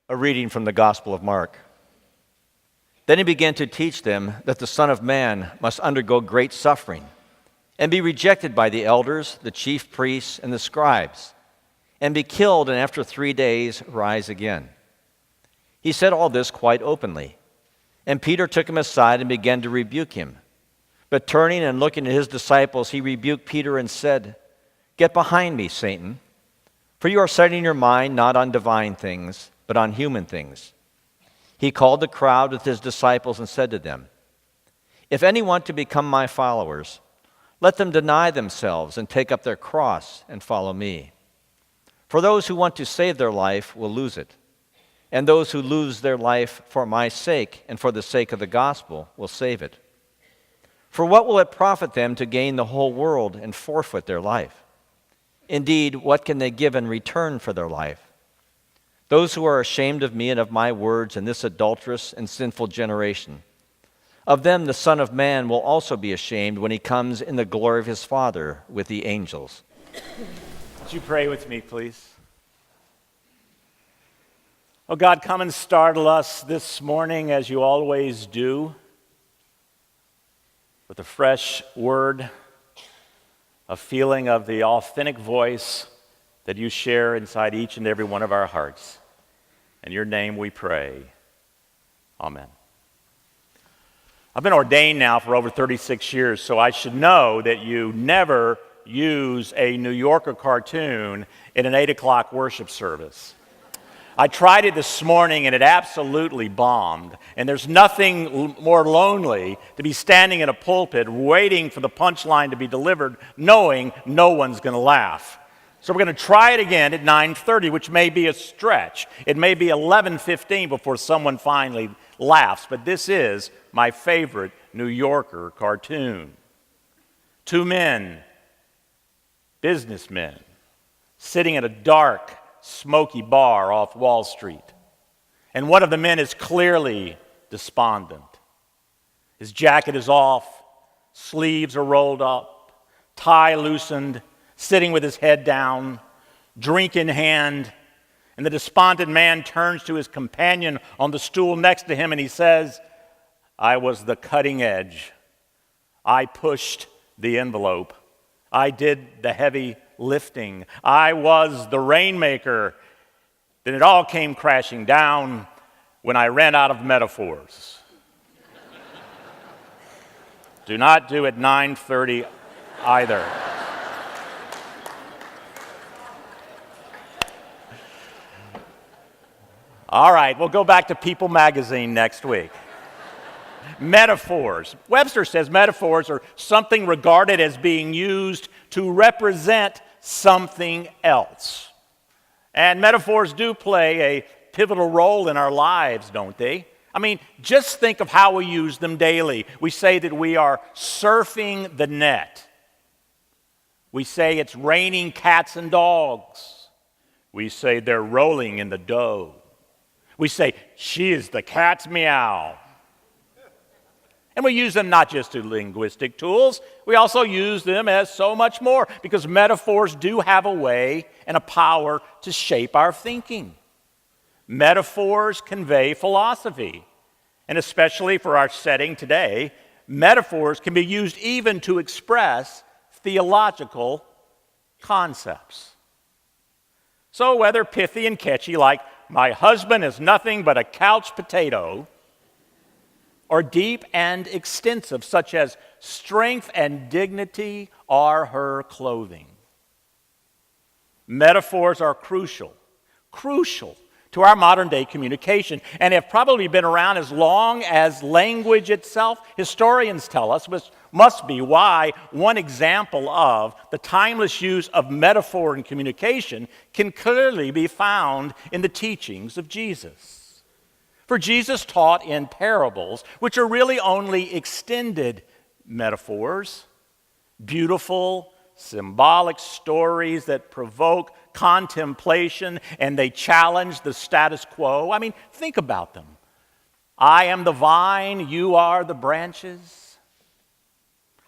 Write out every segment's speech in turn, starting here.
A reading from the Gospel of Mark. Then he began to teach them that the Son of Man must undergo great suffering and be rejected by the elders, the chief priests, and the scribes, and be killed, and after 3 days rise again. He said all this quite openly, and Peter took him aside and began to rebuke him. But turning and looking at his disciples, he rebuked Peter and said, "Get behind me, Satan, for you are setting your mind not on divine things, but on human things." He called the crowd with his disciples and said to them, "If any want to become my followers, let them deny themselves and take up their cross and follow me. For those who want to save their life will lose it, and those who lose their life for my sake and for the sake of the gospel will save it. For what will it profit them to gain the whole world and forfeit their life? Indeed, what can they give in return for their life? Those who are ashamed of me and of my words in this adulterous and sinful generation, of them the Son of Man will also be ashamed when he comes in the glory of his Father with the angels." Would you pray with me, please? Oh God, come and startle us this morning as you always do, with a fresh word, a feeling of the authentic voice that you share inside each and every one of our hearts. In your name we pray. Amen. I've been ordained now for over 36 years, so I should know that you never use a New Yorker cartoon in an 8 o'clock worship service. I tried it this morning and it absolutely bombed. And there's nothing more lonely to be standing in a pulpit waiting for the punchline to be delivered, knowing no one's going to laugh. So we're going to try it again at 9:30, which may be a stretch. It may be 11:15 before someone finally laughs. But this is my favorite New Yorker cartoon. Two men, businessmen, sitting at a dark, smoky bar off Wall Street. And one of the men is clearly despondent. His jacket is off, sleeves are rolled up, tie loosened, sitting with his head down, drink in hand, and the despondent man turns to his companion on the stool next to him and he says, "I was the cutting edge. I pushed the envelope. I did the heavy lifting. I was the rainmaker. Then it all came crashing down when I ran out of metaphors." Do not do at 9:30 either. All right, we'll go back to People magazine next week. Metaphors. Webster says metaphors are something regarded as being used to represent something else. And metaphors do play a pivotal role in our lives, don't they? I mean, just think of how we use them daily. We say that we are surfing the net. We say it's raining cats and dogs. We say they're rolling in the dough. We say, "She is the cat's meow." And we use them not just as linguistic tools, we also use them as so much more, because metaphors do have a way and a power to shape our thinking. Metaphors convey philosophy, and especially for our setting today, metaphors can be used even to express theological concepts. So whether pithy and catchy like "My husband is nothing but a couch potato," or deep and extensive, such as "Strength and dignity are her clothing." Metaphors are crucial to our modern day communication, and have probably been around as long as language itself. Historians tell us, which must be why one example of the timeless use of metaphor in communication can clearly be found in the teachings of Jesus. For Jesus taught in parables, which are really only extended metaphors, beautiful, symbolic stories that provoke contemplation and they challenge the status quo. I mean, think about them. I am the vine, you are the branches.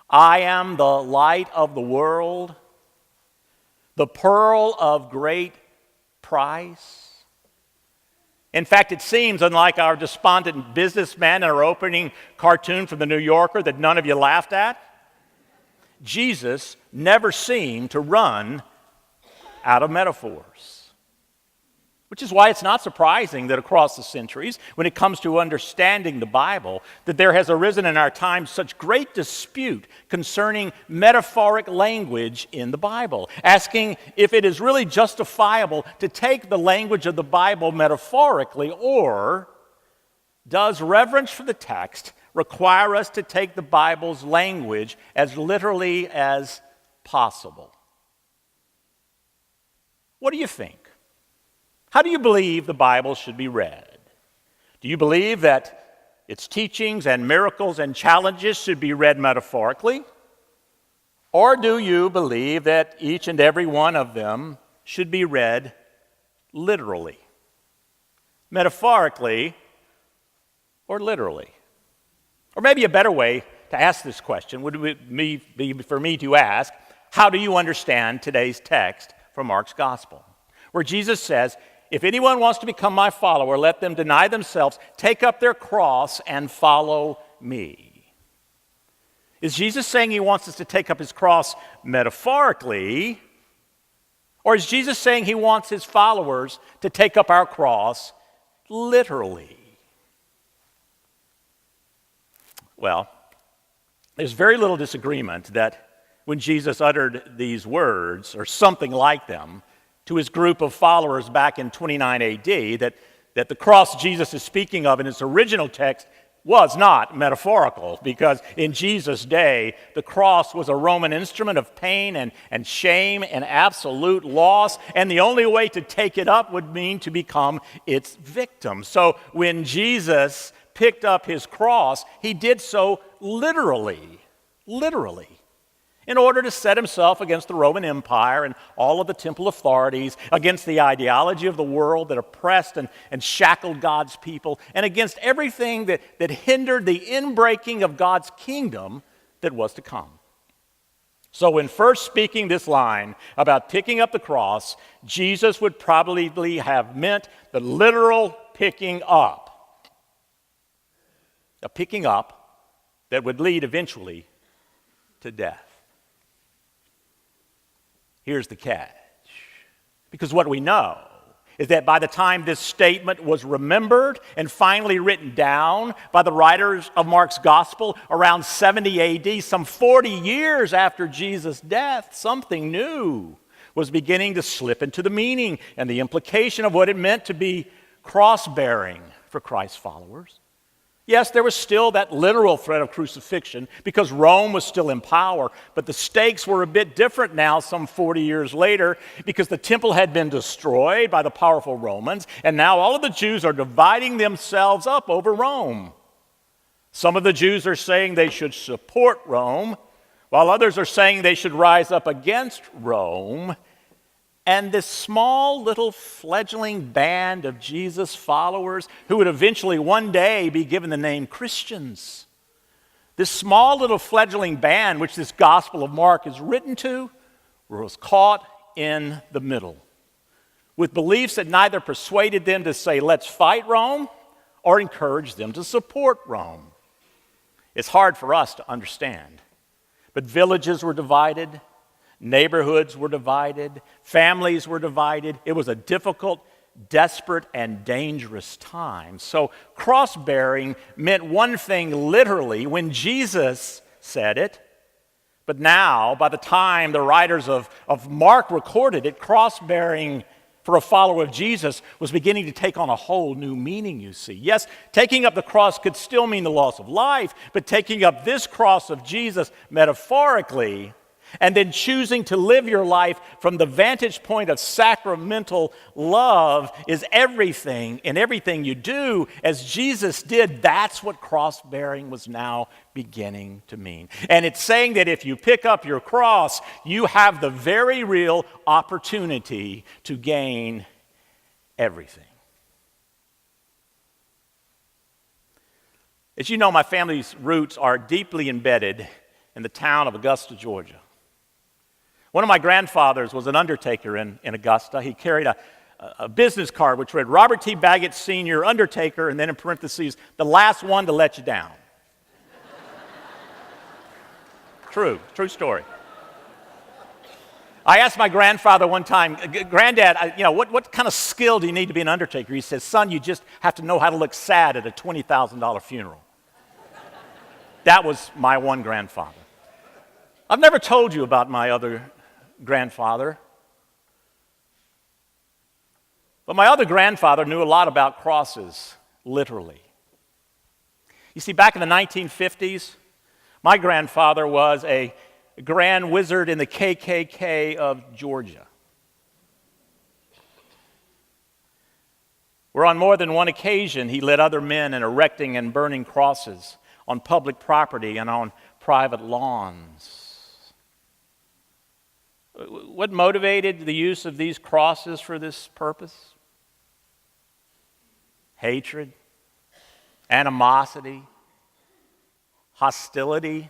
I am the light of the world, the pearl of great price. In fact, it seems, unlike our despondent businessman in our opening cartoon from the New Yorker that none of you laughed at, Jesus never seemed to run out of metaphors. Which is why it's not surprising that across the centuries, when it comes to understanding the Bible, that there has arisen in our time such great dispute concerning metaphoric language in the Bible, asking if it is really justifiable to take the language of the Bible metaphorically, or does reverence for the text require us to take the Bible's language as literally as possible? What do you think? How do you believe the Bible should be read? Do you believe that its teachings and miracles and challenges should be read metaphorically? Or do you believe that each and every one of them should be read literally? Metaphorically or literally? Or maybe a better way to ask this question would be for me to ask, how do you understand today's text from Mark's Gospel, where Jesus says, if anyone wants to become my follower, let them deny themselves, take up their cross, and follow me. Is Jesus saying he wants us to take up his cross metaphorically, or is Jesus saying he wants his followers to take up our cross literally? Well, there's very little disagreement that when Jesus uttered these words, or something like them, to his group of followers back in 29 AD, that the cross Jesus is speaking of in its original text was not metaphorical, because in Jesus' day, the cross was a Roman instrument of pain and shame and absolute loss, and the only way to take it up would mean to become its victim. So when Jesus picked up his cross, he did so literally, in order to set himself against the Roman Empire and all of the temple authorities, against the ideology of the world that oppressed and shackled God's people, and against everything that hindered the inbreaking of God's kingdom that was to come. So when first speaking this line about picking up the cross, Jesus would probably have meant the literal picking up. A picking up that would lead eventually to death. Here's the catch. Because what we know is that by the time this statement was remembered and finally written down by the writers of Mark's Gospel around 70 AD, some 40 years after Jesus' death, something new was beginning to slip into the meaning and the implication of what it meant to be cross-bearing for Christ's followers. Yes, there was still that literal threat of crucifixion because Rome was still in power, but the stakes were a bit different now some 40 years later because the temple had been destroyed by the powerful Romans, and now all of the Jews are dividing themselves up over Rome. Some of the Jews are saying they should support Rome, while others are saying they should rise up against Rome. And this small little fledgling band of Jesus' followers, who would eventually one day be given the name Christians, this small little fledgling band, which this Gospel of Mark is written to, was caught in the middle, with beliefs that neither persuaded them to say, let's fight Rome, or encouraged them to support Rome. It's hard for us to understand, but villages were divided. Neighborhoods were divided, families were divided. It was a difficult, desperate, and dangerous time. So cross-bearing meant one thing literally when Jesus said it, but now, by the time the writers of Mark recorded it, cross-bearing for a follower of Jesus was beginning to take on a whole new meaning, you see. Yes, taking up the cross could still mean the loss of life, but taking up this cross of Jesus metaphorically, and then choosing to live your life from the vantage point of sacramental love is everything, and everything you do as Jesus did. That's what cross-bearing was now beginning to mean. And it's saying that if you pick up your cross, you have the very real opportunity to gain everything. As you know, my family's roots are deeply embedded in the town of Augusta, Georgia. One of my grandfathers was an undertaker in Augusta. He carried a business card which read Robert T. Baggott Sr., Undertaker, and then in parentheses, the last one to let you down. True story. I asked my grandfather one time, Granddad, what kind of skill do you need to be an undertaker? He says, son, you just have to know how to look sad at a $20,000 funeral. That was my one grandfather. I've never told you about my other grandfather. But my other grandfather knew a lot about crosses, literally. You see, back in the 1950s, my grandfather was a grand wizard in the KKK of Georgia. Where on more than one occasion he led other men in erecting and burning crosses on public property and on private lawns. What motivated the use of these crosses for this purpose? Hatred, animosity, hostility,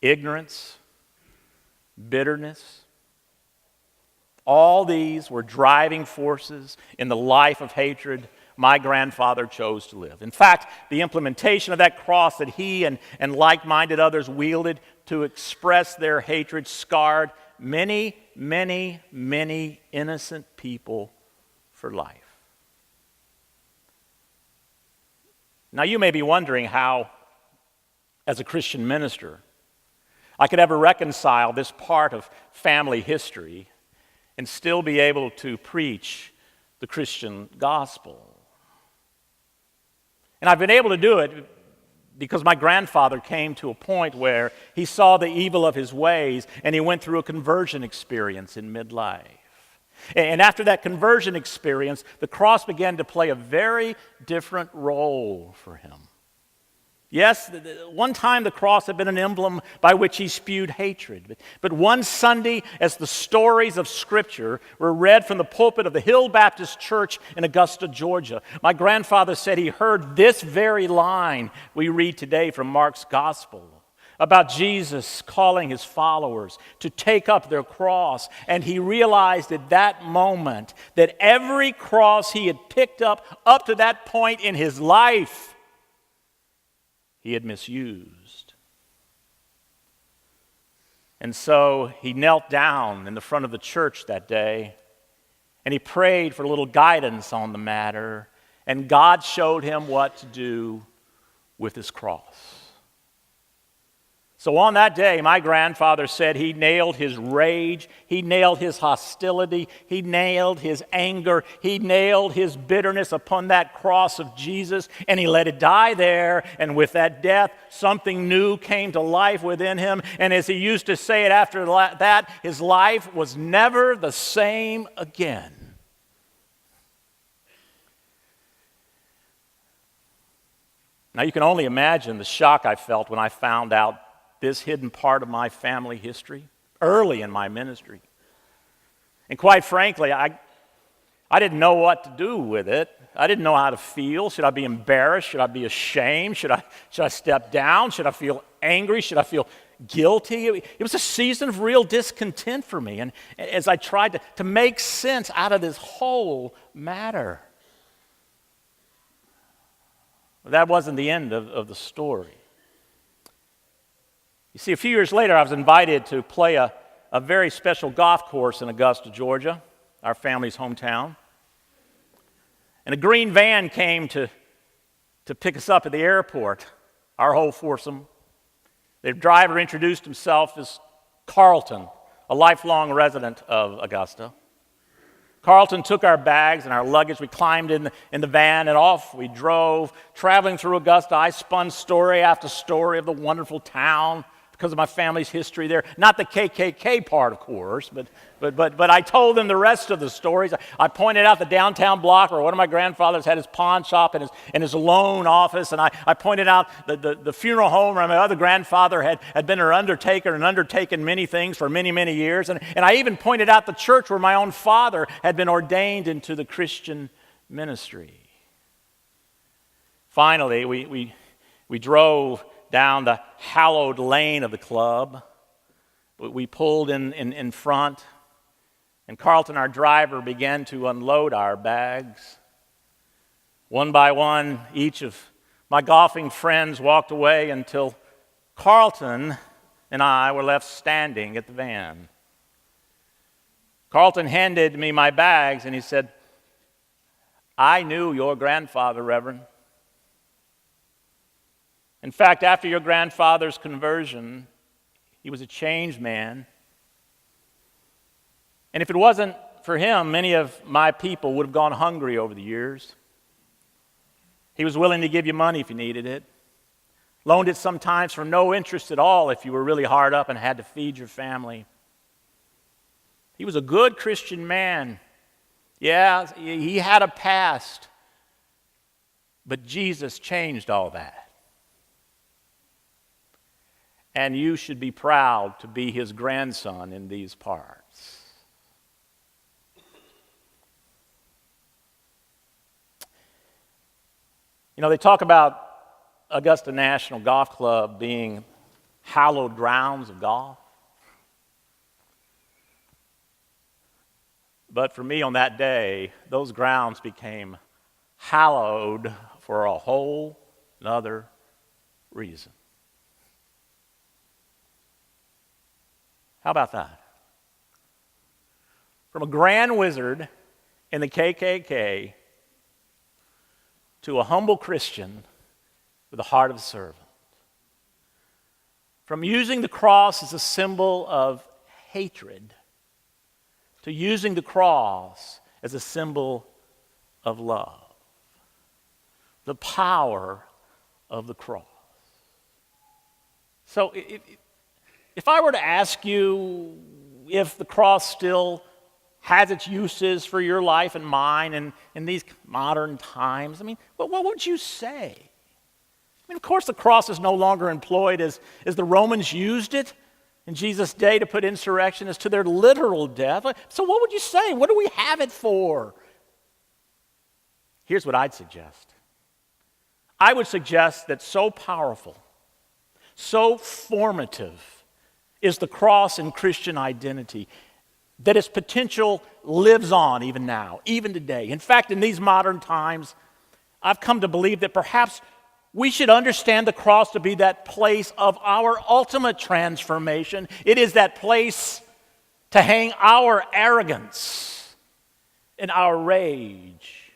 ignorance, bitterness. All these were driving forces in the life of hatred my grandfather chose to live. In fact, the implementation of that cross that he and like-minded others wielded to express their hatred scarred many, many, many innocent people for life. Now, you may be wondering how, as a Christian minister, I could ever reconcile this part of family history and still be able to preach the Christian gospel. And I've been able to do it because my grandfather came to a point where he saw the evil of his ways and he went through a conversion experience in midlife. And after that conversion experience, the cross began to play a very different role for him. Yes, one time the cross had been an emblem by which he spewed hatred. But one Sunday, as the stories of Scripture were read from the pulpit of the Hill Baptist Church in Augusta, Georgia, my grandfather said he heard this very line we read today from Mark's Gospel about Jesus calling his followers to take up their cross. And he realized at that moment that every cross he had picked up to that point in his life, he had misused. And so he knelt down in the front of the church that day and he prayed for a little guidance on the matter, and God showed him what to do with his cross. So on that day, my grandfather said he nailed his rage, he nailed his hostility, he nailed his anger, he nailed his bitterness upon that cross of Jesus, and he let it die there. And with that death, something new came to life within him. And as he used to say it after that, his life was never the same again. Now you can only imagine the shock I felt when I found out this hidden part of my family history early in my ministry. And quite frankly, I didn't know what to do with it. I didn't know how to feel. Should I be embarrassed? Should I be ashamed? Should I step down? Should I feel angry? Should I feel guilty? It was a season of real discontent for me. And as I tried to make sense out of this whole matter. That wasn't the end of the story. You see, a few years later, I was invited to play a very special golf course in Augusta, Georgia, our family's hometown. And a green van came to pick us up at the airport, our whole foursome. The driver introduced himself as Carlton, a lifelong resident of Augusta. Carlton took our bags and our luggage. We climbed in the van and off we drove. Traveling through Augusta, I spun story after story of the wonderful town because of my family's history there. Not the KKK part, of course, but I told them the rest of the stories. I pointed out the downtown block where one of my grandfathers had his pawn shop and his loan office, and I pointed out the funeral home where my other grandfather had been an undertaker and undertaken many things for many, many years. And I even pointed out the church where my own father had been ordained into the Christian ministry. Finally, we drove down the hallowed lane of the club. We pulled in front. And Carlton, our driver, began to unload our bags. One by one, each of my golfing friends walked away until Carlton and I were left standing at the van. Carlton handed me my bags and he said, "I knew your grandfather, Reverend. In fact, after your grandfather's conversion, he was a changed man. And if it wasn't for him, many of my people would have gone hungry over the years. He was willing to give you money if you needed it, loaned it sometimes for no interest at all if you were really hard up and had to feed your family. He was a good Christian man. Yeah, he had a past, but Jesus changed all that. And you should be proud to be his grandson in these parts." You know, they talk about Augusta National Golf Club being hallowed grounds of golf. But for me on that day, those grounds became hallowed for a whole other reason. How about that? From a grand wizard in the KKK to a humble Christian with a heart of a servant. From using the cross as a symbol of hatred to using the cross as a symbol of love. The power of the cross. So if I were to ask you if the cross still has its uses for your life and mine and in these modern times, I mean, what would you say? I mean, of course the cross is no longer employed as the Romans used it in Jesus' day to put insurrectionists to their literal death. So what would you say? What do we have it for? Here's what I'd suggest. I would suggest that so powerful, so formative is the cross in Christian identity that its potential lives on even now, even today. In fact, in these modern times, I've come to believe that perhaps we should understand the cross to be that place of our ultimate transformation. It is that place to hang our arrogance and our rage,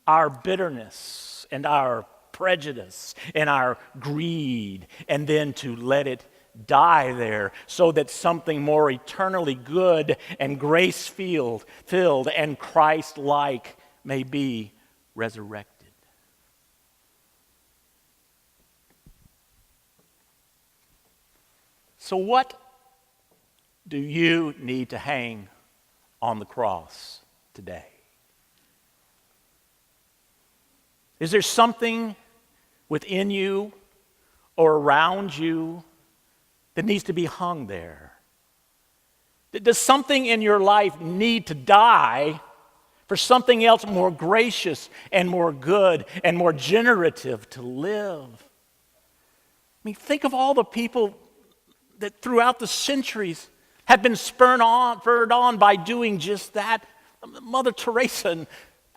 our bitterness and our prejudice and our greed, and then to let it die there so that something more eternally good and grace-filled and Christ-like may be resurrected. So what do you need to hang on the cross today? Is there something within you or around you that needs to be hung there? Does something in your life need to die for something else more gracious and more good and more generative to live? I mean, think of all the people that throughout the centuries have been spurred on by doing just that. Mother Teresa and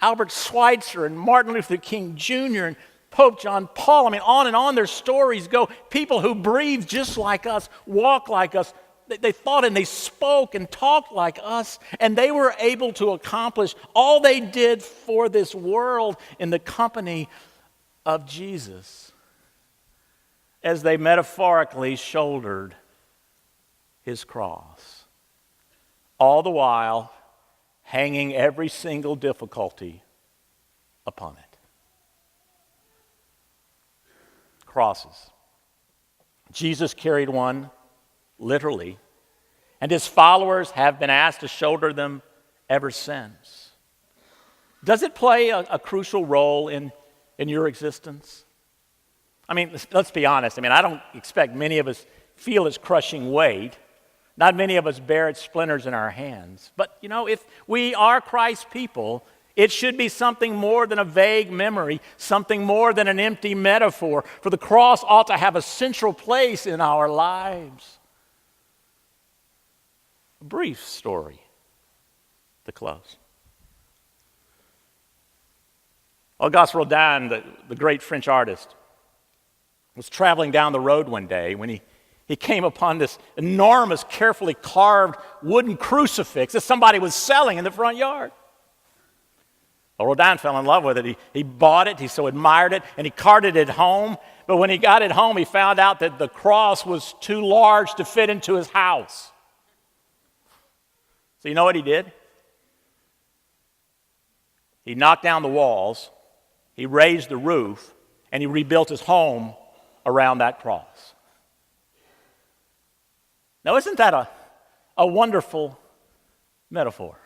Albert Schweitzer and Martin Luther King Jr. and Pope John Paul. I mean, on and on their stories go. People who breathed just like us, walked like us. They thought and they spoke and talked like us, and they were able to accomplish all they did for this world in the company of Jesus as they metaphorically shouldered his cross, all the while hanging every single difficulty upon it. Crosses. Jesus carried one literally, and his followers have been asked to shoulder them ever since. Does it play a crucial role in your existence? I mean, let's be honest. I mean, I don't expect many of us feel its crushing weight. Not many of us bear its splinters in our hands. But, you know, if we are Christ's people, it should be something more than a vague memory, something more than an empty metaphor. For the cross ought to have a central place in our lives. A brief story. to close. Auguste Rodin, the great French artist, was traveling down the road one day when he came upon this enormous, carefully carved wooden crucifix that somebody was selling in the front yard. Well, Rodin fell in love with it. He bought it, he so admired it, and he carted it home. But when he got it home, he found out that the cross was too large to fit into his house. So you know what he did? He knocked down the walls, he raised the roof, and he rebuilt his home around that cross. Now, isn't that a wonderful metaphor?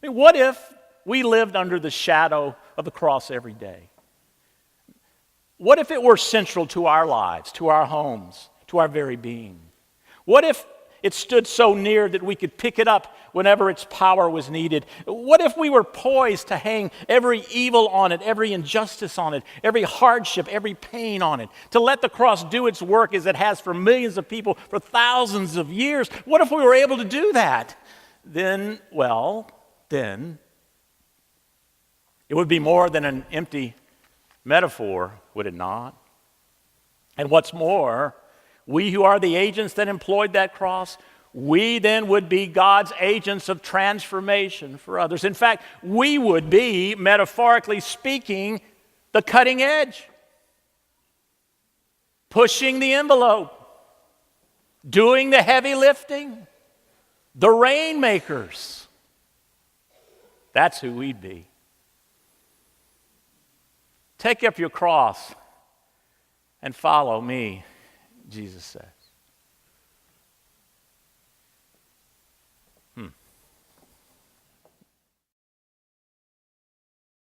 I mean, what if we lived under the shadow of the cross every day? What if it were central to our lives, to our homes, to our very being? What if it stood so near that we could pick it up whenever its power was needed? What if we were poised to hang every evil on it, every injustice on it, every hardship, every pain on it, to let the cross do its work as it has for millions of people for thousands of years? What if we were able to do that? Then it would be more than an empty metaphor, would it not? And what's more, we who are the agents that employed that cross, we then would be God's agents of transformation for others. In fact, we would be, metaphorically speaking, the cutting edge, pushing the envelope, doing the heavy lifting, the rainmakers. That's who we'd be. Take up your cross and follow me, Jesus said.